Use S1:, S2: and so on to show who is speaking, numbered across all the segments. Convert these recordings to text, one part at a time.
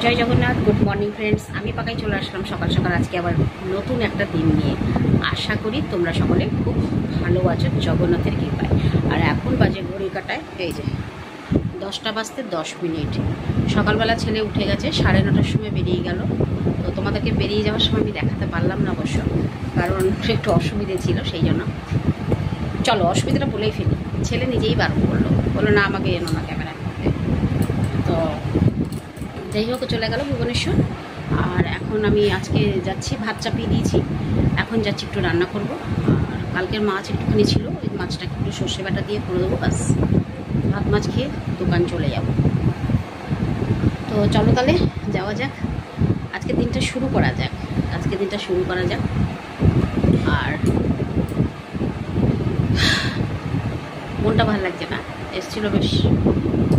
S1: জয় Jagannath. Good morning friends, আমি পাকাই চলে আসলাম সকাল সকাল আজকে আবার নতুন একটা দিন নিয়ে। আশা করি তোমরা সকলে খুব ভালো আছো জগন্নাথের কৃপায়। আর এখন বাজে ঘড়ি কাটায় এই যে 10টা বাজতে 10 মিনিট। সকালবেলা ছেলে উঠে গেছে, 9:30টার সময় বেরিয়ে গেল। তো তোমাদেরকে বেরিয়ে যাওয়ার সময় আমি দেখাতে পারলাম না অবশ্য, কারণ একটু অসুবিধে ছিল, সেই জন্য। চলো অসুবিধাটা বলেই ফেলি। ছেলে নিজেই বারণ করলো, বললো না আমাকে এনো না ক্যামেরা করতে। তো যাই হোক চলে গেল ভুবনেশ্বর। আর এখন আমি আজকে যাচ্ছি, ভাত চাপিয়ে দিয়েছি, এখন যাচ্ছি একটু রান্না করব। আর কালকের মাছ একটুখানি ছিল, ওই মাছটাকে একটু সর্ষে বাটা দিয়ে করে দেবো, ব্যাস ভাত মাছ খেয়ে দোকান চলে যাব। তো চলো তাহলে যাওয়া যাক, আজকে দিনটা শুরু করা যাক। আর মনটা ভালো লাগছে না, এসেছিলো বেশ,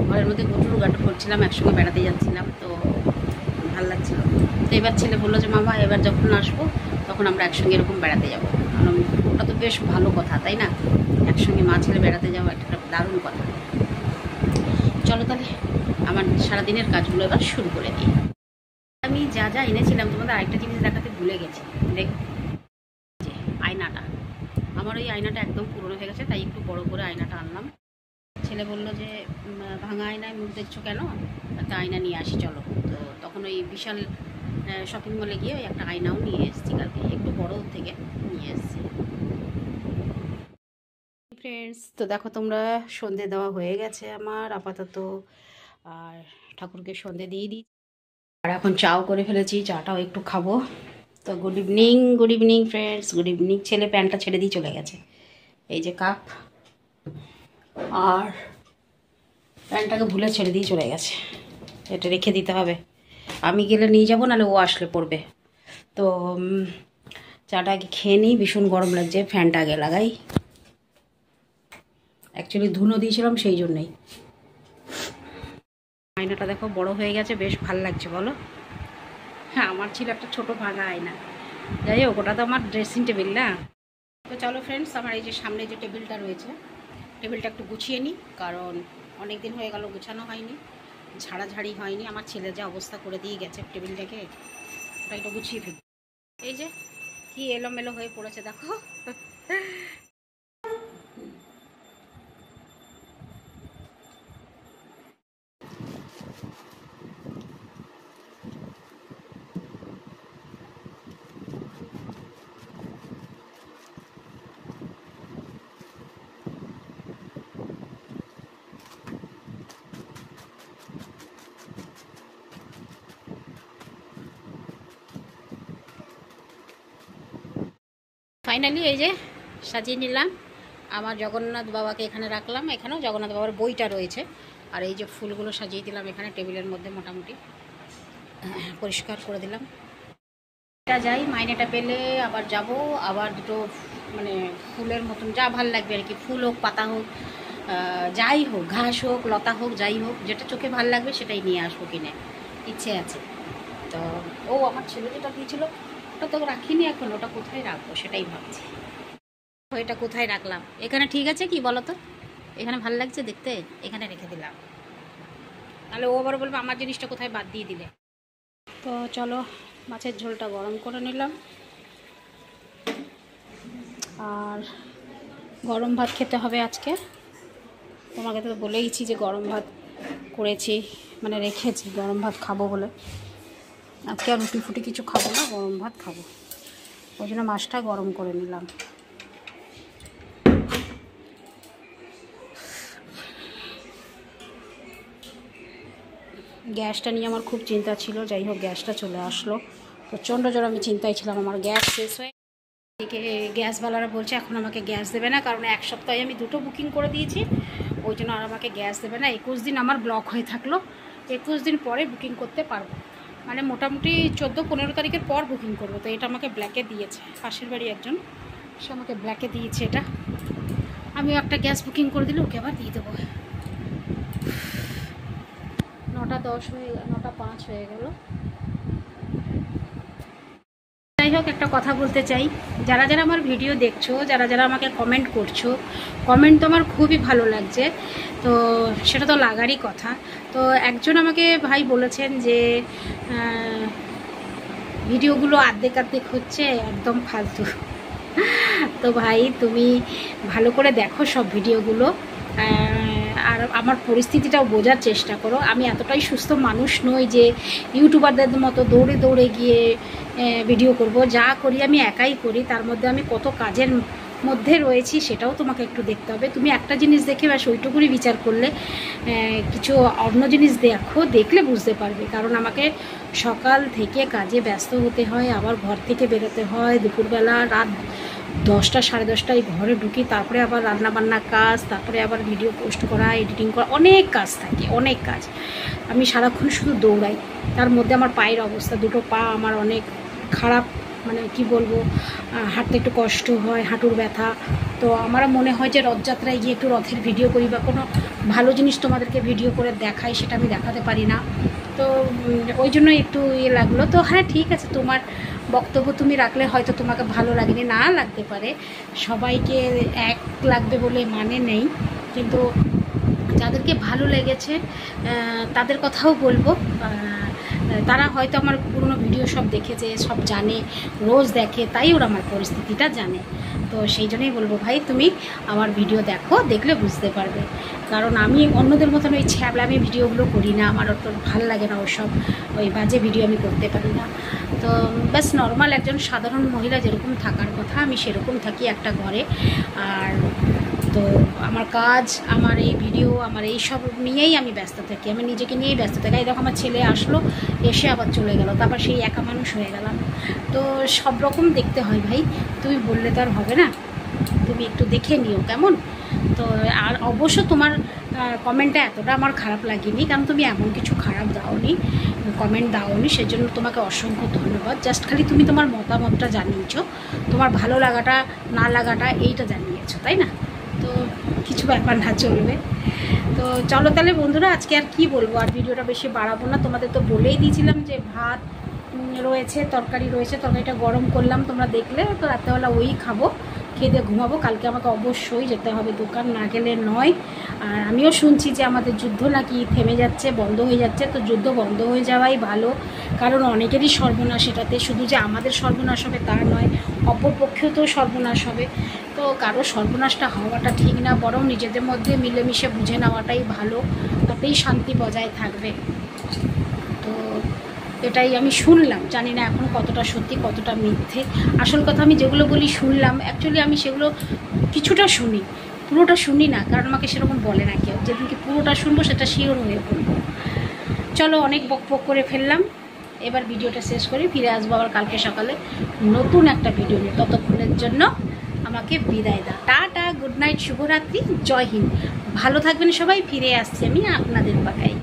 S1: ঘরের মধ্যে গুটুর গাটু করছিলাম, একসঙ্গে বেড়াতে যাচ্ছিলাম, তো ভালো লাগছিল। তো এবার ছেলে বললো যে মামা এবার যখন আসবো তখন আমরা একসঙ্গে এরকম বেড়াতে যাবো। কারণ ওটা তো বেশ ভালো কথা, তাই না? একসঙ্গে মা ছেলে বেড়াতে যাওয়া একটা দারুণ কথা। চলো তাহলে আমার সারাদিনের কাজগুলো এবার শুরু করে দিই। আমি যা যা এনেছিলাম তোমাদের আরেকটা জিনিস দেখাতে ভুলে গেছি। দেখো আয়নাটা, আমার ওই আয়নাটা একদম পুরনো হয়ে গেছে, তাই একটু বড় করে আয়নাটা আনলাম। ছেলে বললো যে ভাঙা আয়নায় মুখ দেখছো কেন, একটা আয়না নিয়ে আসি চলো। তো তখন ওই বিশাল শপিং মলে গিয়ে ওই একটা আয়নাও নিয়ে এসেছি, কালকে একটু বড় থেকে নিয়ে এসেছি। ফ্রেন্ডস, তো দেখো তোমরা, সন্ধে দেওয়া হয়ে গেছে আমার আপাতত, আর ঠাকুরকে সন্ধে দিয়ে দিই। আর এখন চাও করে ফেলেছি, চাটাও একটু খাবো। তো good evening friends, good evening. ছেলে প্যান্টটা ছেড়ে দিয়ে চলে গেছে, এই যে কাপ, আর প্যান্টটাকে ভুলে ছেড়ে দিয়ে চলে গেছে, এটা রেখে দিতে হবে। আমি গেলে নিয়ে যাবো, নাহলে ও আসলে পড়বে। তো চাটা আগে খেয়ে নিই, ভীষণ গরম লাগছে, ফ্যানটা আগে লাগাই। অ্যাকচুয়ালি ধুনো দিয়েছিলাম সেই জন্যই। আয়নাটা দেখো বড় হয়ে গেছে, বেশ ভাল লাগছে বলো। হ্যাঁ, আমার ছিল একটা ছোট ভাঙা আয়না, যাই হোক ওটা তো আমার ড্রেসিং টেবিল না। তো চলো ফ্রেন্ডস, আমার এই যে সামনে যে টেবিলটা রয়েছে, টেবিলটা একটু গুছিয়ে নিই, কারণ অনেক দিন হয়ে গেল গুছানো হয়নি, ঝাড়াঝাড়ি হয়নি। আমার ছেলে যা অবস্থা করে দিয়ে গেছে টেবিলটাকে, ওটা একটু গুছিয়ে ফেলি। এই যে কি এলোমেলো হয়ে পড়েছে দেখো। ফাইনালি এই যে সাজিয়ে নিলাম, আমার জগন্নাথ বাবাকে এখানে রাখলাম, এখানেও জগন্নাথ বাবার বইটা রয়েছে। আর এই যে ফুলগুলো সাজিয়ে দিলাম এখানে টেবিলের মধ্যে, মোটামুটি পরিষ্কার করে দিলাম। এটা যাই, মাইনেটা পেলে আবার যাব, আবার দুটো মানে ফুলের মতন যা ভাল লাগবে আর কি, ফুল হোক পাতা হোক যাই হোক, ঘাস হোক লতা হোক, যাই হোক যেটা চোখে ভাল লাগবে সেটাই নিয়ে আসবো কিনে, ইচ্ছে আছে। তো ও আমার ছেলে যেটা দিয়েছিল ওটা তো রাখিনি, এখন ওটা কোথায় রাখবো সেটাই ভাবছি। এটা কোথায় রাখলাম, এখানে ঠিক আছে কি বলো তো, এখানে ভাল লাগছে দেখতে, এখানে রেখে দিলাম, তাহলে ও আবার বলবে আমার জিনিসটা কোথায় বাদ দিয়ে দিলে। তো চলো মাছের ঝোলটা গরম করে নিলাম, আর গরম ভাত খেতে হবে আজকে। তোমাকে তো বলেইছি যে গরম ভাত করেছি, মানে রেখেছি গরম ভাত খাবো বলে। আজকে আর রুটি ফুটি কিছু খাবো না, গরম ভাত খাবো, ওই জন্য মাছটা গরম করে নিলাম। গ্যাসটা নিয়ে আমার খুব চিন্তা ছিল, যাই হোক গ্যাসটা চলে আসলো। প্রচণ্ড জোর আমি চিন্তায় ছিলাম, আমার গ্যাস শেষ হয়ে এদিকে গ্যাসওয়ালারা বলছে এখন আমাকে গ্যাস দেবে না, কারণ এক সপ্তাহে আমি 2টো বুকিং করে দিয়েছি, ওই জন্য আর আমাকে গ্যাস দেবে না। 21 দিন আমার ব্লক হয়ে থাকলো, 21 দিন পরে বুকিং করতে পারবো, মানে মোটামুটি 14-15 তারিখের পর বুকিং করবো। তো এটা আমাকে ব্ল্যাকে দিয়েছে, পাশের বাড়ি একজন, সে আমাকে ব্ল্যাকে দিয়েছে এটা। আমিও একটা গ্যাস বুকিং করে দিলে ওকে আবার দিয়ে দেবো। 9টা 10 হয়ে 9টা 5 হয়ে গেল। যাই হোক, একটা কথা বলতে চাই, যারা যারা আমার ভিডিও দেখছো, যারা যারা আমাকে কমেন্ট করছো, কমেন্ট তো আমার খুবই ভালো লাগছে, তো সেটা তো লাগারই কথা। তো একজন আমাকে ভাই বলেছেন যে ভিডিওগুলো আর্ধেক আর্ধেক হচ্ছে, একদম ফালতু। তো ভাই তুমি ভালো করে দেখো সব ভিডিওগুলো, আর আমার পরিস্থিতিটাও বোঝার চেষ্টা করো। আমি এতটাই সুস্থ মানুষ নই যে ইউটিউবারদের মতো দৌড়ে দৌড়ে গিয়ে ভিডিও করব। যা করি আমি একাই করি, তার মধ্যে আমি কত কাজের মধ্যে রয়েছি সেটাও তোমাকে একটু দেখতে হবে। তুমি একটা জিনিস দেখে ব্যাস ওইটুকুনি বিচার করলে, কিছু অন্য জিনিস দেখলে বুঝতে পারবে। কারণ আমাকে সকাল থেকে কাজে ব্যস্ত হতে হয়, আবার ঘর থেকে বেরোতে হয়, দুপুরবেলা রাত 10টা সাড়ে 10টায় ঘরে ঢুকি, তারপরে আবার রান্নাবান্না কাজ, তারপরে আবার ভিডিও পোস্ট করা, এডিটিং করা, অনেক কাজ থাকে, অনেক কাজ। আমি সারাক্ষণ শুধু দৌড়াই, তার মধ্যে আমার পায়ের অবস্থা, দুটো পা আমার অনেক খারাপ, মানে কি বলবো, হাঁটতে একটু কষ্ট হয়, হাঁটুর ব্যথা। তো আমার মনে হয় যে রথযাত্রায় গিয়ে একটু রথের ভিডিও করি বা কোনো ভালো জিনিস তোমাদেরকে ভিডিও করে দেখাই, সেটা আমি দেখাতে পারি না। তো ওই জন্য একটু লাগলো। তো হ্যাঁ, ঠিক আছে, তোমার বক্তব্য তুমি রাখলে হয়তো তোমাকে ভালো লাগেনি, না লাগতে পারে, সবাইকে এক লাগবে বলে মানে নেই, কিন্তু যাদেরকে ভালো লেগেছে তাদের কথাও বলবো। তারা হয়তো আমার পুরনো ভিডিও সব দেখেছে, সব জানে, রোজ দেখে, তাই ওরা আমার পরিস্থিতিটা জানে। তো সেই জন্যই বলবো ভাই তুমি আমার ভিডিও দেখো, দেখলে বুঝতে পারবে। কারণ আমি অন্যদের মতন ওই ছ্যাবলামি ভিডিওগুলো করি না, আমার অত ভালো লাগে না ওসব, ওই বাজে ভিডিও আমি করতে পারি না। তো ব্যাস নর্মাল একজন সাধারণ মহিলা যেরকম থাকার কথা আমি সেরকম থাকি একটা ঘরে। আর তো আমার কাজ, আমার এই ভিডিও, আমার এই সব নিয়েই আমি ব্যস্ত থাকি, আমি নিজেকে নিয়েই ব্যস্ত থাকি। এই দেখো আমার ছেলে আসলো, এসে আবার চলে গেল, তারপর সেই একা মানুষ হয়ে গেলাম। তো সব রকম দেখতে হয় ভাই, তুমি বললে তো আর হবে না, তুমি একটু দেখে নিও কেমন। তো আর অবশ্য তোমার কমেন্টটা এতটা আমার খারাপ লাগেনি, কারণ তুমি এমন কিছু খারাপ দাওনি, কমেন্ট দাওনি, সেজন্য তোমাকে অসংখ্য ধন্যবাদ। জাস্ট খালি তুমি তোমার মতামতটা জানিয়েছো, তোমার ভালো লাগাটা না লাগাটা এইটা জানিয়েছো, তাই না? তো কিছু ব্যাপার না, চলবে। তো চলো তাহলে বন্ধুরা, আজকে আর কি বলবো, আর ভিডিওটা বেশি বাড়াবো না। তোমাদের তো বলেই দিয়েছিলাম যে ভাত রয়েছে, তরকারি রয়েছে, তরকারিটা গরম করলাম, তোমরা দেখলে। তো রাত্রেবেলা ওই খাবো, খেয়ে দিয়ে ঘুমাবো। কালকে আমাকে অবশ্যই যেতে হবে, দোকান না গেলে নয়। আর আমিও শুনছি যে আমাদের যুদ্ধ নাকি থেমে যাচ্ছে, বন্ধ হয়ে যাচ্ছে। তো যুদ্ধ বন্ধ হয়ে যাওয়াই ভালো, কারণ অনেকেরই সর্বনাশ এটাতে, শুধু যে আমাদের সর্বনাশ হবে তা নয়, অপর পক্ষেও তো সর্বনাশ হবে। তো কারো সর্বনাশটা হওয়াটা ঠিক না, বরং নিজেদের মধ্যে মিলেমিশে বুঝে নেওয়াটাই ভালো, তাতেই শান্তি বজায় থাকবে। তো এটাই আমি শুনলাম, জানি না এখন কতটা সত্যি কতটা মিথ্যে। আসল কথা, আমি যেগুলো বলি শুনলাম, অ্যাকচুয়ালি আমি সেগুলো কিছুটা শুনি, পুরোটা শুনি না, কারণ আমাকে সেরকম বলে না কেউ। যেদিনকে পুরোটা শুনবো সেটা শিওর হয়ে পড়বো। চলো, অনেক বকবক করে ফেললাম, এবার ভিডিওটা শেষ করি, ফিরে আসবো আবার কালকে সকালে নতুন একটা ভিডিও নিয়ে। ততক্ষণের জন্য আমাকে বিদায় দাও, টাটা, গুড নাইট, শুভরাত্রি, জয় হিন্দ, ভালো থাকবেন সবাই। ফিরে আসছি আমি আপনাদের পাকায়।